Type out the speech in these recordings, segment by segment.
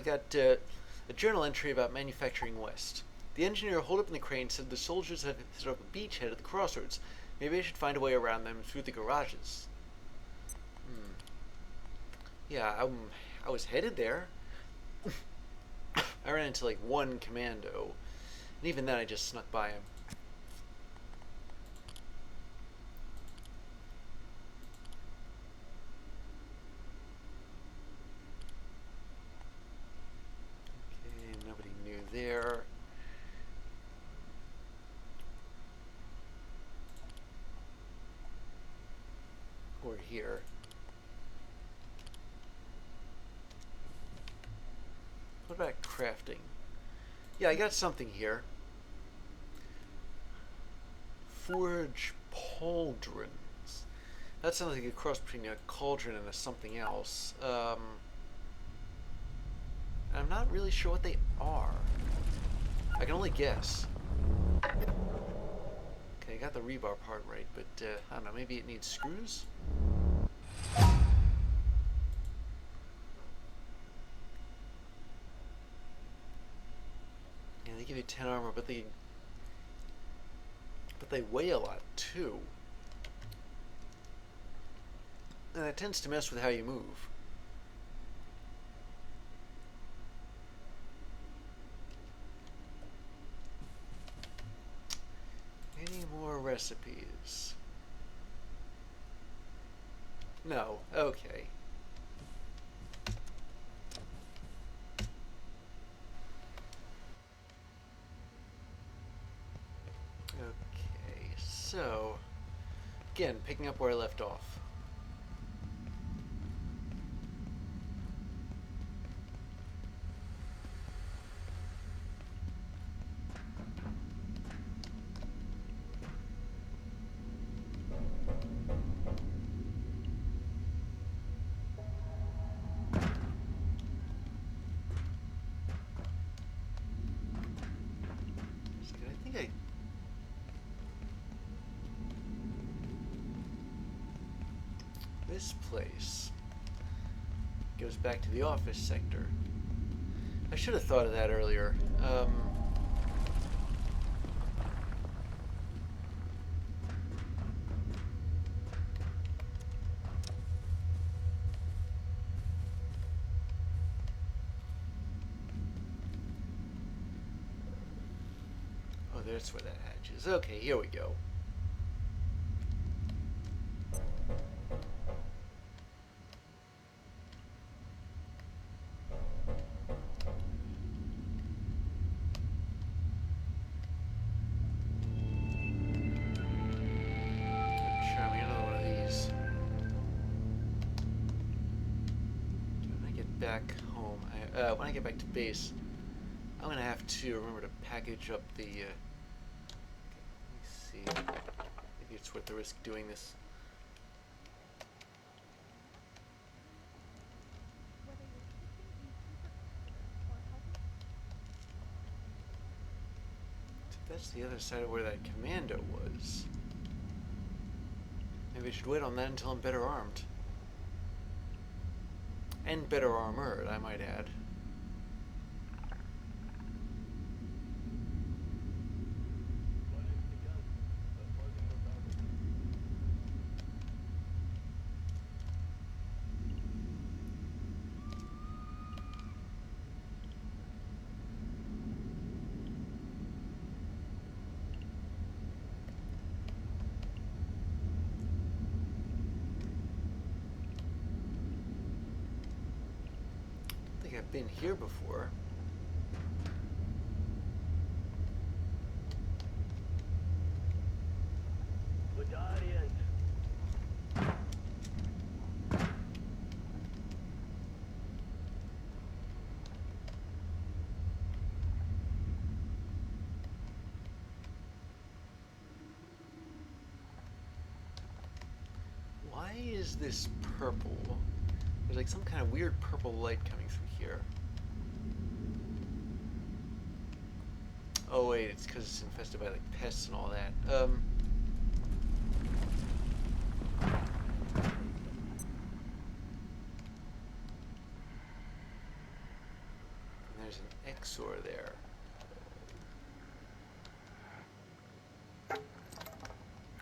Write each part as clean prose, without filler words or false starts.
got a journal entry about manufacturing west. The engineer holed up in the crane said the soldiers had set up a beachhead at the crossroads. Maybe I should find a way around them through the garages. Yeah, I was headed there. I ran into like one commando, and even then I just snuck by him. Okay, nobody knew there. Or here. What about crafting? Yeah, I got something here. Forge pauldrons. That sounds like a cross between a cauldron and a something else. I'm not really sure what they are. I can only guess. Okay, I got the rebar part right, but I don't know, maybe it needs screws? Yeah, they give you 10 armor, but they weigh a lot too. And that tends to mess with how you move. Any more recipes? No. Okay. Okay, so again, picking up where I left off. This place goes back to the office sector. I should have thought of that earlier. Oh, there's where that hatch is. Okay, here we go. When I get back to base, I'm gonna have to remember to package up the. Okay, let me see. Maybe it's worth the risk doing this. So that's the other side of where that commando was. Maybe I should wait on that until I'm better armed. And better armored, I might add. I've been here before. Why is this purple? There's like some kind of weird purple light coming through here. Oh wait, it's because it's infested by like pests and all that. there's an XOR there.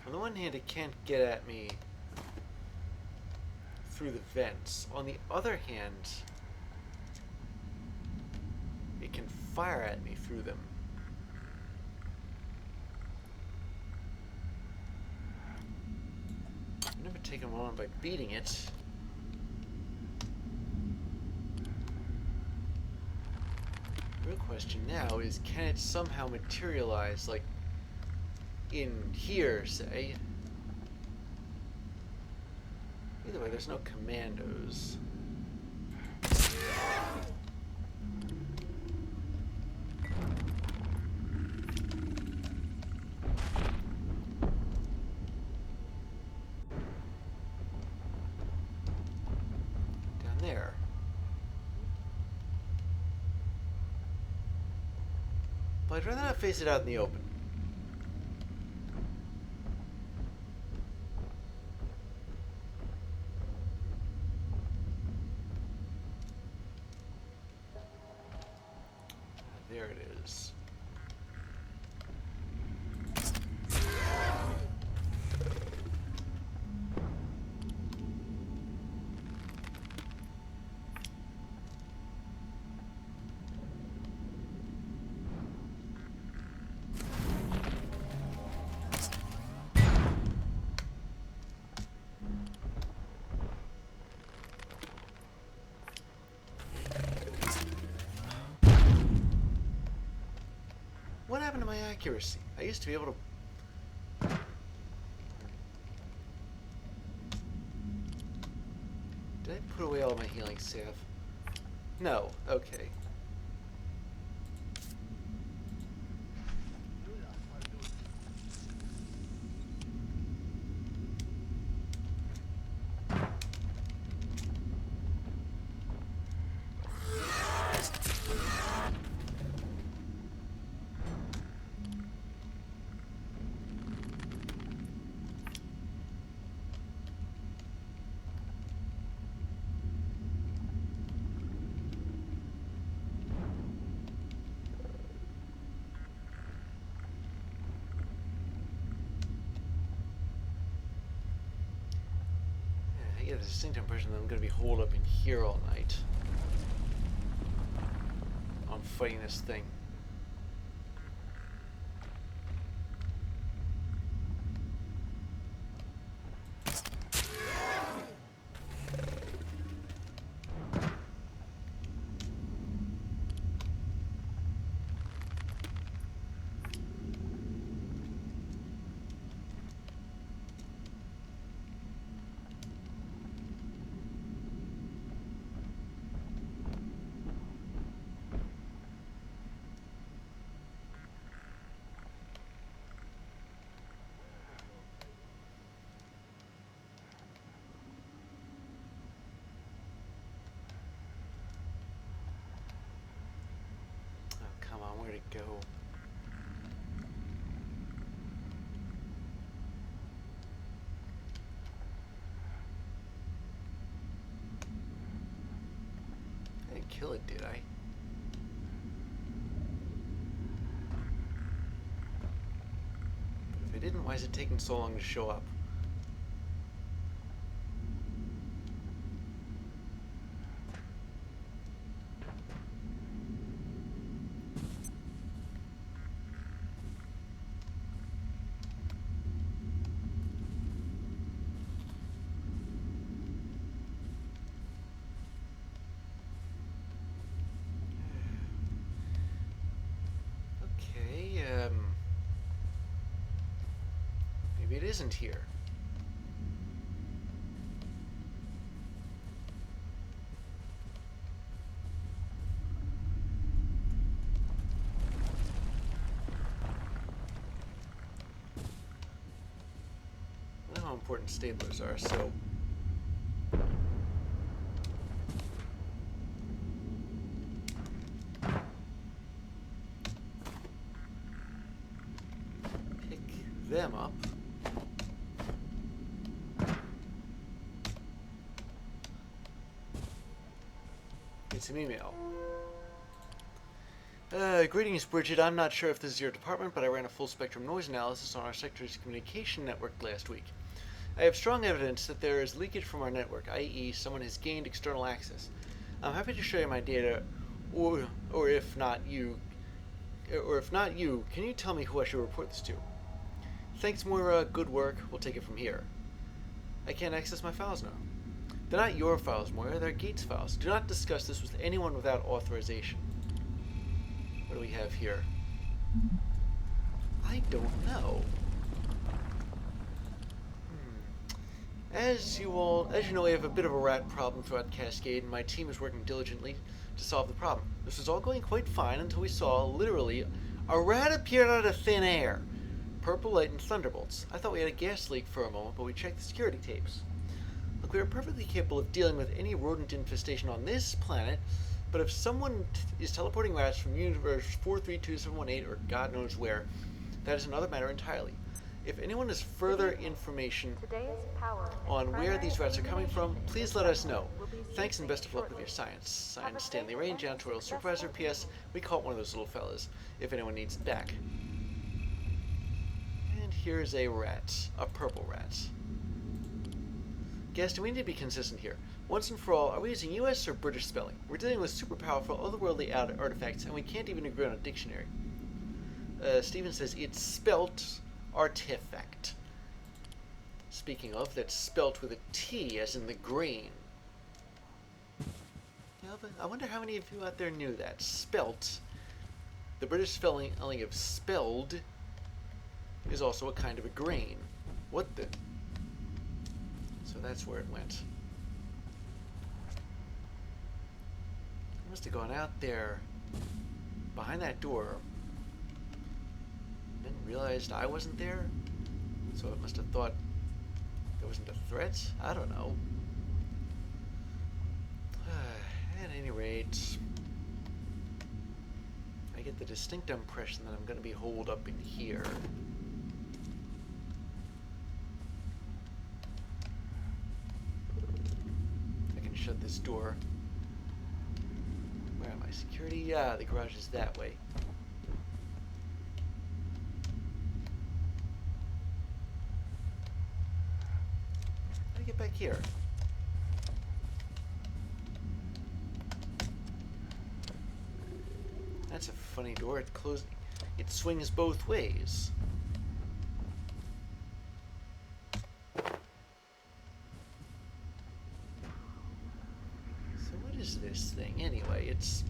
On the one hand, it can't get at me through the vents. On the other hand, it can fire at me through them. I've never taken one on by beating it. The real question now is, can it somehow materialize, like, in here, say? Either way, there's no commandos. Down there. But I'd rather not face it out in the open. There it is. What happened to my accuracy? I used to be able to... Did I put away all my healing salve? No. Okay. I get a distinct impression that I'm going to be holed up in here all night. On fighting this thing. Where'd it go? I didn't kill it, did I? But if I didn't, why is it taking so long to show up? Maybe it isn't here. I know how important staplers are, so... them up. Get some email. Greetings, Bridget. I'm not sure if this is your department, but I ran a full spectrum noise analysis on our sector's communication network last week. I have strong evidence that there is leakage from our network, i.e., someone has gained external access. I'm happy to show you my data, or if not you, can you tell me who I should report this to? Thanks, Moira. Good work. We'll take it from here. I can't access my files now. They're not your files, Moira. They're Gates' files. Do not discuss this with anyone without authorization. What do we have here? I don't know. As you know, we have a bit of a rat problem throughout Cascade, and my team is working diligently to solve the problem. This was all going quite fine until we saw, literally, a rat appeared out of thin air. Purple light and thunderbolts. I thought we had a gas leak for a moment, but we checked the security tapes. Look, we are perfectly capable of dealing with any rodent infestation on this planet, but if someone is teleporting rats from universe 432718 or God knows where, that is another matter entirely. If anyone has further information on where these rats are coming from, please let us know. Thanks and best of luck with your science. Signed, Stanley Rain, Janitorial Supervisor. P.S. We caught one of those little fellas, if anyone needs it back. And here's a rat. A purple rat. Gaston, we need to be consistent here. Once and for all, are we using US or British spelling? We're dealing with super powerful, otherworldly artifacts, and we can't even agree on a dictionary. Steven says it's spelt artifact. Speaking of, that's spelt with a T, as in the green. Yeah, but I wonder how many of you out there knew that. Spelt, the British spelling of spelled, is also a kind of a grain. What the? So that's where it went. I must have gone out there behind that door, then realized I wasn't there, so it must have thought there wasn't a threat. I don't know. At any rate, I get the distinct impression that I'm going to be holed up in here. I can shut this door. Where am I? Security? Yeah, the garage is that way. How do I get back here? That's a funny door. It closes. It swings both ways. So what is this thing anyway? It's.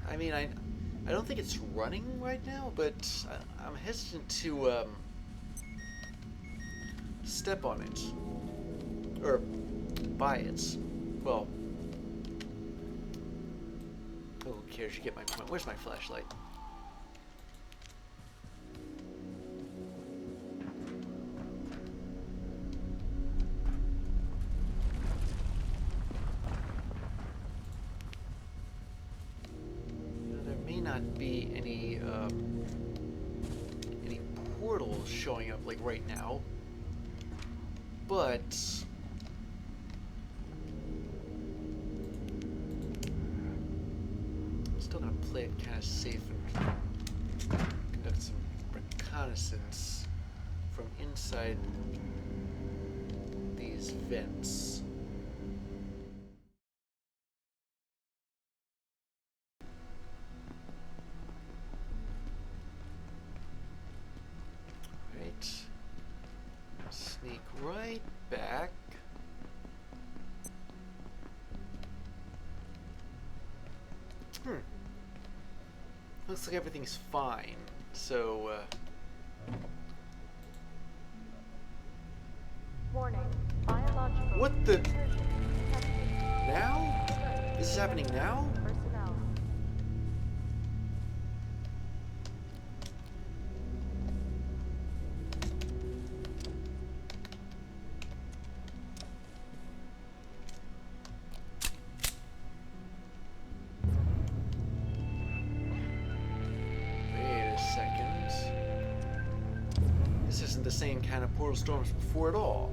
I mean, I don't think it's running right now, but I'm hesitant to step on it or by it. Well. Who cares? You get my point. Where's my flashlight? There may not be any portals showing up like right now, but still gonna play it kind of safe and conduct some reconnaissance from inside these vents. Right. Sneak right back. Looks like everything's fine, so, Warning. Biological. What the? Now? This is happening now? Personnel. This isn't the same kind of portal storms before at all.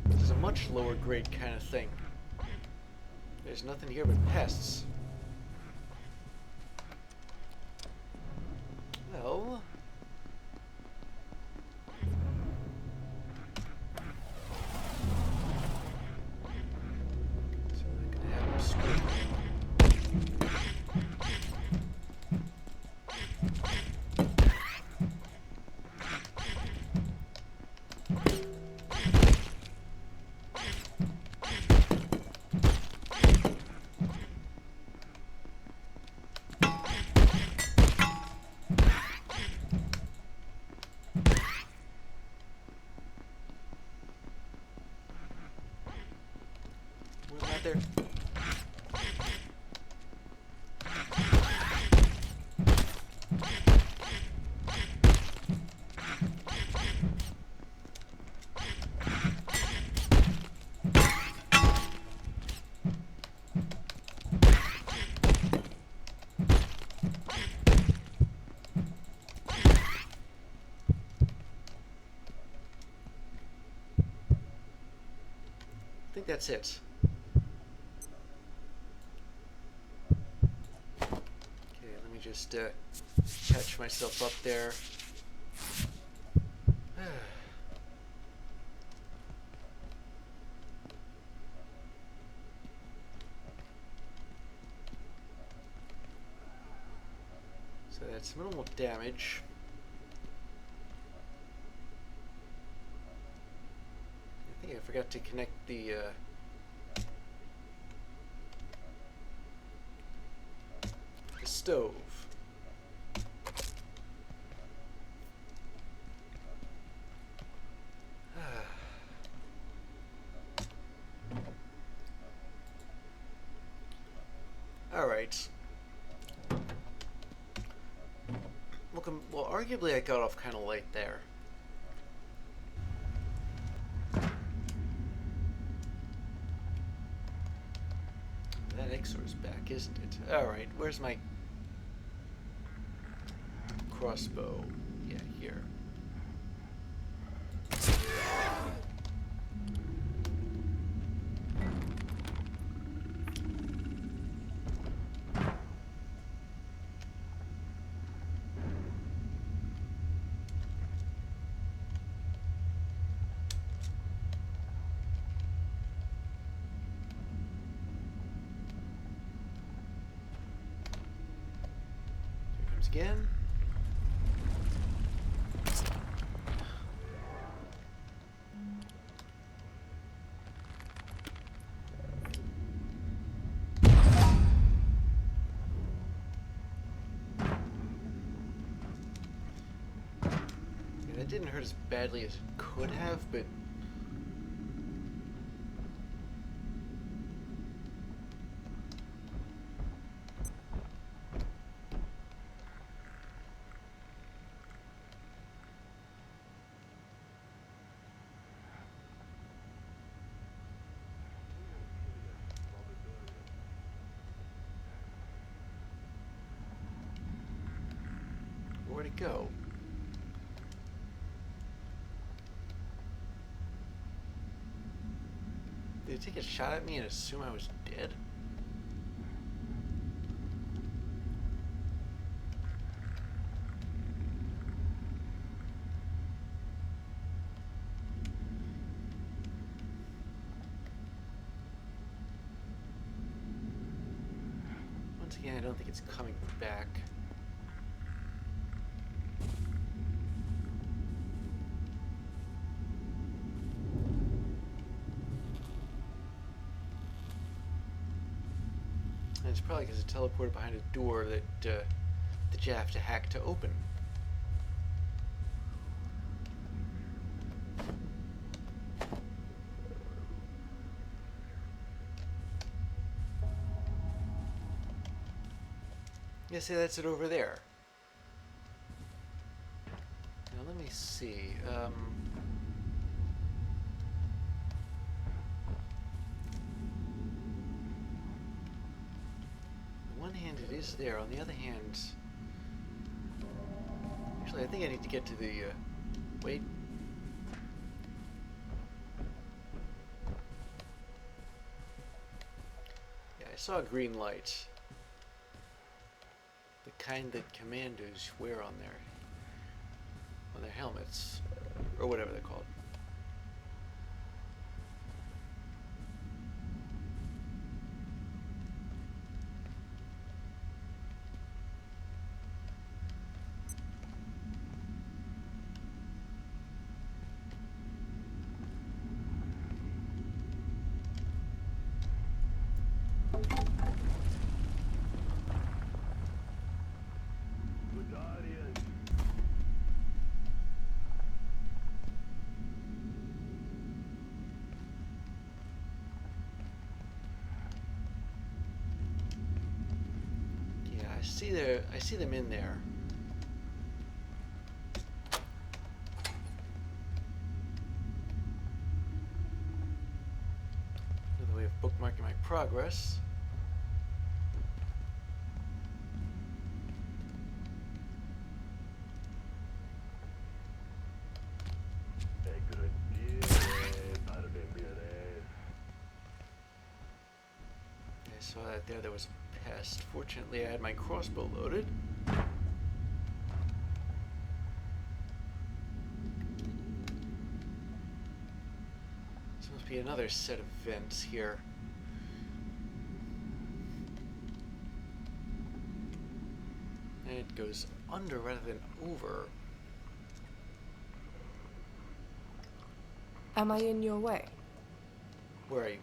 This is a much lower grade kind of thing. There's nothing here but pests. Well... So I'm gonna have him scream. Out there. I think that's it. Just catch myself up there. So that's minimal damage. I think I forgot to connect the stove. Alright. Well, arguably I got off kind of light there. That Ixor's back, isn't it? Alright, where's my crossbow? Yeah, here. Again. Yeah, that didn't hurt as badly as it could have, but where'd it go? Did it take a shot at me and assume I was dead? Once again, I don't think it's coming back. And it's probably because it teleported behind a door that you have to hack to open. Yeah, see, that's it over there. Now let me see. On one hand, it is there. On the other hand, actually, I think I need to get to the. Wait. Yeah, saw a green light. The kind that commandos wear on their helmets. Or whatever they're called. I see them in there. Another way of bookmarking my progress. I saw that there was a pest. Fortunately, I had my crossbow loaded. This must be another set of vents here. And it goes under rather than over. Am I in your way? Where are you?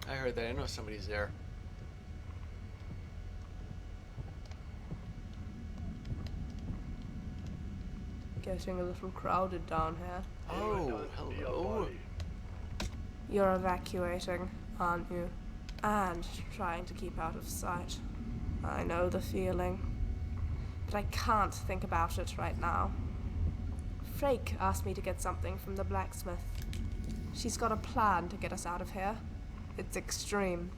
I heard that. I know somebody's there. Getting a little crowded down here. Oh, hello. You're evacuating, aren't you? And trying to keep out of sight. I know the feeling. But I can't think about it right now. Frake asked me to get something from the blacksmith. She's got a plan to get us out of here. It's extreme,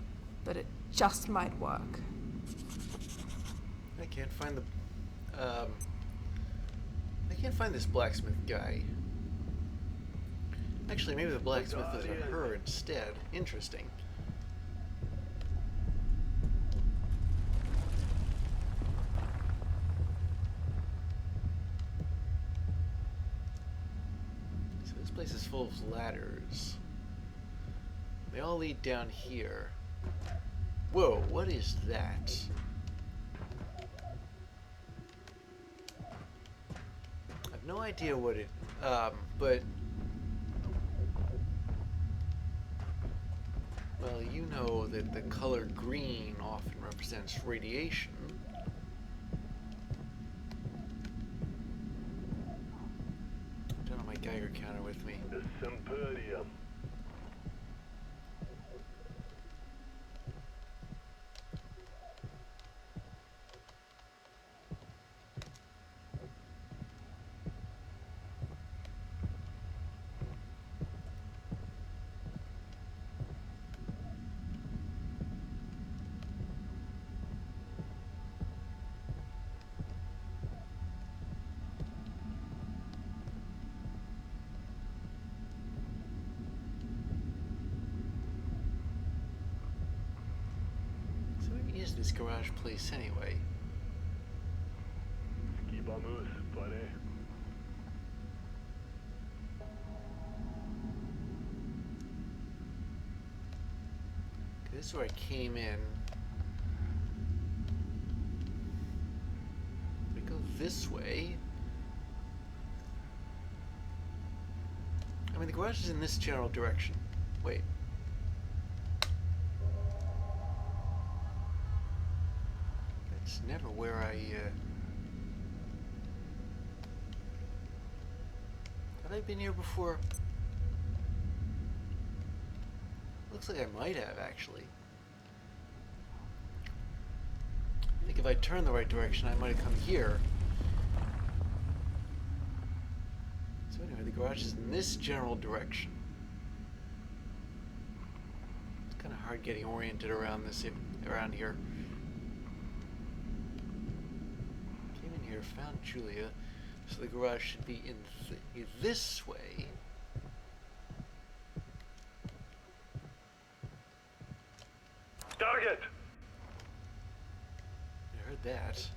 but it just might work. I can't find the... I can't find this blacksmith guy. Actually, maybe the blacksmith is a her instead. Interesting. So this place is full of ladders. They all lead down here. Whoa, what is that? I have no idea what it, but... Well, you know that the color green often represents radiation. I don't have my Geiger counter with me. The Symposium. So where is this garage place anyway? Skibamos, buddy. This is where I came in. We go this way. I mean, the garage is in this general direction. Wait. That's never where I, Have I been here before? Looks like I might have, actually. I think if I turn the right direction, I might have come here. So anyway, the garage is in this general direction. It's kind of hard getting oriented around around here. Came in here, found Julia, so the garage should be in this way. target! I heard that.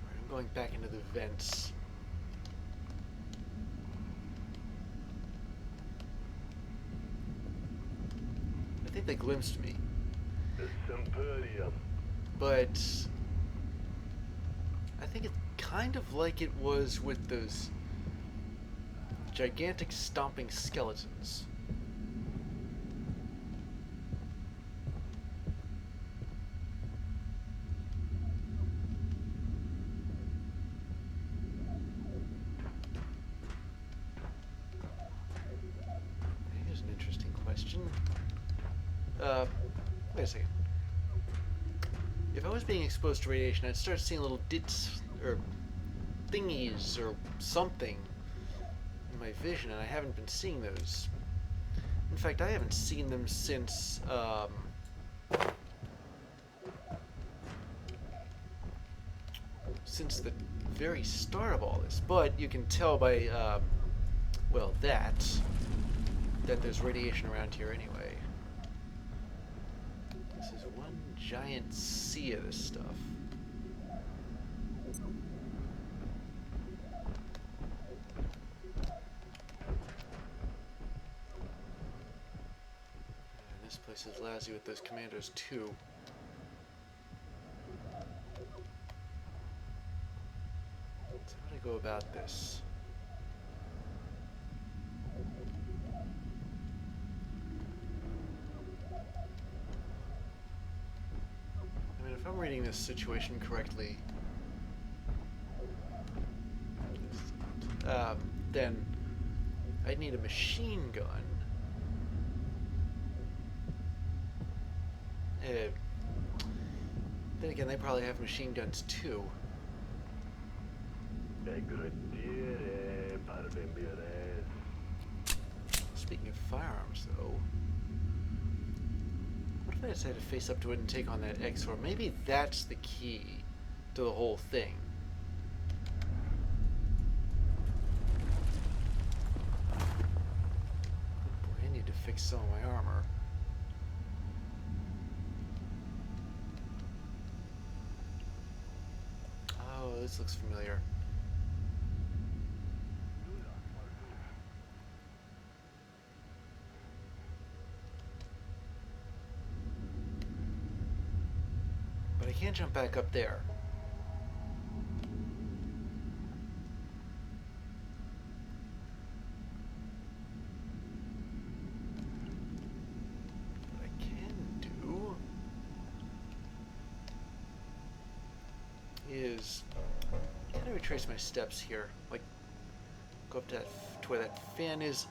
Alright, I'm going back into the vents. I think they glimpsed me, The Imperium. but I think it's kind of like it was with those gigantic stomping skeletons. Here's an interesting question. Wait a second. If I was being exposed to radiation, I'd start seeing little dits or thingies or something in my vision, and I haven't been seeing those. In fact, I haven't seen them since the very start of all this. But you can tell by well, that there's radiation around here anyway. This is one giant sea of this stuff. And this place is lousy with those commandos too. So how do I go about this? I mean, if I'm reading this situation correctly, then I'd need a machine gun. Then again, they probably have machine guns too. Speaking of firearms, though, what if I decided to face up to it and take on that X? Or maybe that's the key to the whole thing. Boy, I need to fix some of my armor. Oh, this looks familiar. But I can't jump back up there. What I can do is kind of retrace my steps here. Like, go up to where that fan is.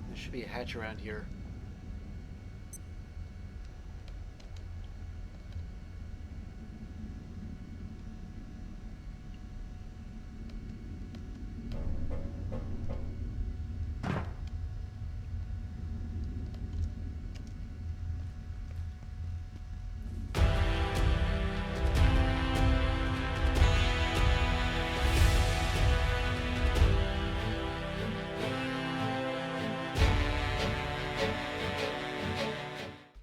There should be a hatch around here.